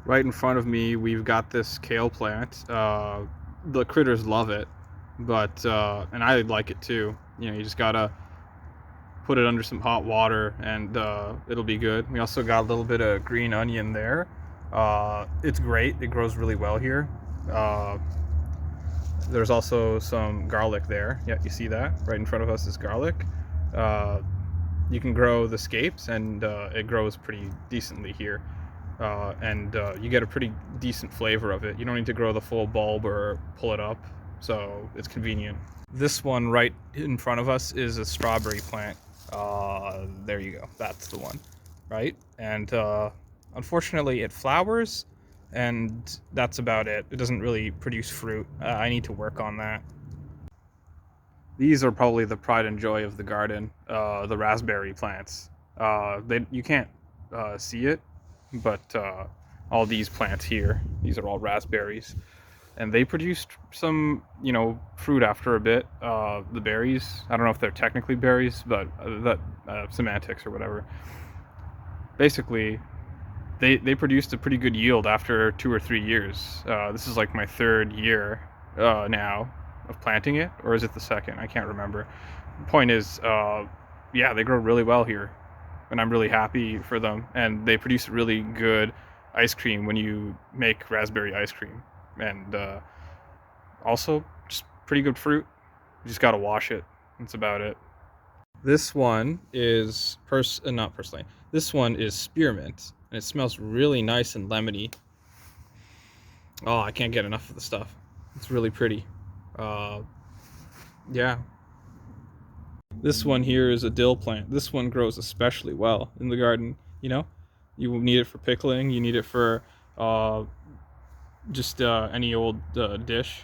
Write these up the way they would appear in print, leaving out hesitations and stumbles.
Right in front of me, we've got this kale plant. The critters love it, but and I like it too. You know, you just gotta put it under some hot water, and it'll be good. We also got a little bit of green onion there. It's great. It grows really well here. Uh, there's also some garlic there. Yeah, you see that right in front of us is garlic. Uh, you can grow the scapes, and it grows pretty decently here. And you get a pretty decent flavor of it. You don't need to grow the full bulb or pull it up, so it's convenient. This one right in front of us is a strawberry plant. There you go. That's the one, right? And unfortunately, it flowers, and that's about it. It doesn't really produce fruit. I need to work on that. These are probably the pride and joy of the garden, the raspberry plants. You can't see it, but all these plants here, these are all raspberries, and they produced some, fruit after a bit. The berries, I don't know if they're technically berries, but that semantics or whatever. Basically, they produced a pretty good yield after 2 or 3 years. This is like my third year now of planting it, or is it the second? I can't remember. The point is, yeah, they grow really well here, and I'm really happy for them. And they produce really good ice cream when you make raspberry ice cream, and also just pretty good fruit. You just gotta wash it. That's about it. This one is not personally. This one is spearmint, and it smells really nice and lemony. Oh, I can't get enough of the stuff. It's really pretty. Uh, yeah. This one here is a dill plant. This one grows especially well in the garden. You will need it for pickling. You need it for uh, just any old dish.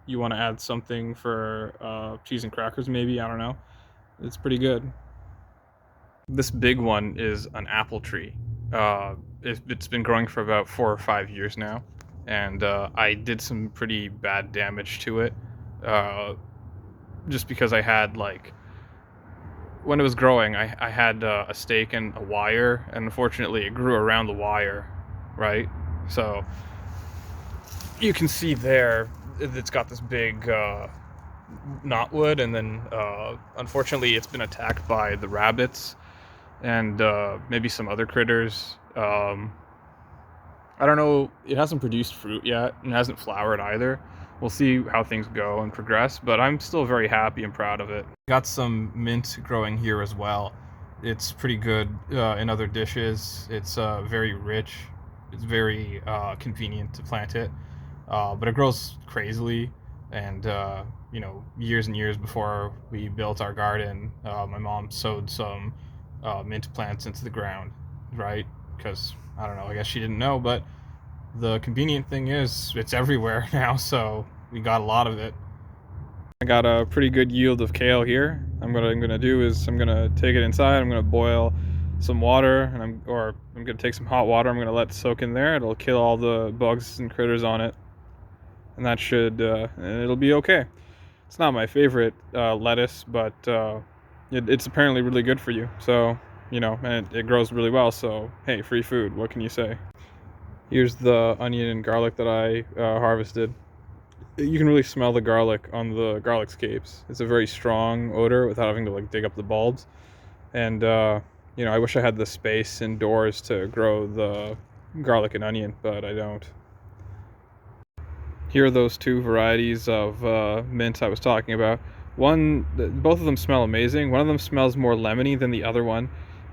You want to add something for cheese and crackers, maybe. I don't know. It's pretty good. This big one is an apple tree. It's been growing for about 4 or 5 years now, and I did some pretty bad damage to it, uh, just because I had like when it was growing, I had a stake and a wire, and unfortunately, it grew around the wire, right? So you can see there, it's got this big knotwood, and then unfortunately, it's been attacked by the rabbits and maybe some other critters. I don't know. It hasn't produced fruit yet and hasn't flowered either. We'll see how things go and progress, but I'm still very happy and proud of it. Got some mint growing here as well. It's pretty good in other dishes. It's very rich. It's very convenient to plant it, but it grows crazily. And years and years before we built our garden, my mom sowed some mint plants into the ground, right? Because I don't know, I guess she didn't know, but the convenient thing is it's everywhere now, so we got a lot of it. I got a pretty good yield of kale here. I'm gonna do is I'm gonna take it inside. I'm gonna boil some water, and I'm gonna take some hot water. I'm gonna let it soak in there. It'll kill all the bugs and critters on it, and that should and it'll be okay. It's not my favorite lettuce, but it's apparently really good for you. So and it grows really well. So hey, free food. What can you say? Here's the onion and garlic that I harvested. You can really smell the garlic on the garlic scapes. It's a very strong odor without having to like dig up the bulbs. And I wish I had the space indoors to grow the garlic and onion, but I don't. Here are those two varieties of mint I was talking about. Both of them smell amazing. One of them smells more lemony than the other one.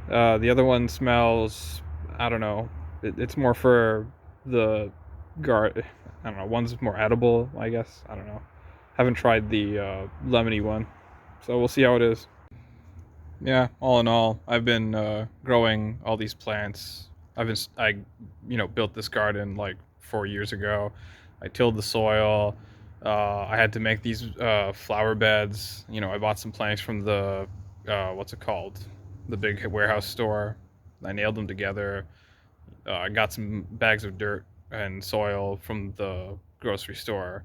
The other one smells, I don't know. It's more for the I don't know. One's more edible, I guess. I don't know. Haven't tried the lemony one, so we'll see how it is. Yeah, all in all, I've been growing all these plants. I built this garden like 4 years ago. I tilled the soil. I had to make these flower beds. I bought some plants from the what's it called, the big warehouse store. I nailed them together. I got some bags of dirt and soil from the grocery store.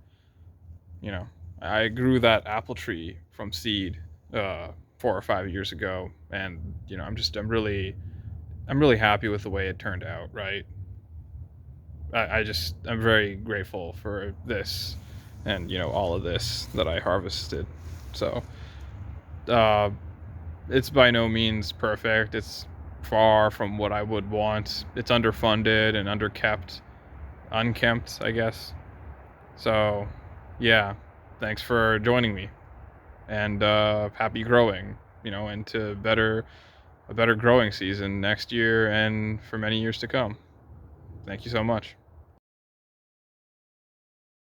You know, I grew that apple tree from seed 4 or 5 years ago, and I'm really happy with the way it turned out. Right? I'm very grateful for this, and all of this that I harvested. So uh, it's by no means perfect. It's far from what I would want. It's underfunded and underkept, unkempt, I guess. So yeah, thanks for joining me, and happy growing. Into a better growing season next year and for many years to come. Thank you so much.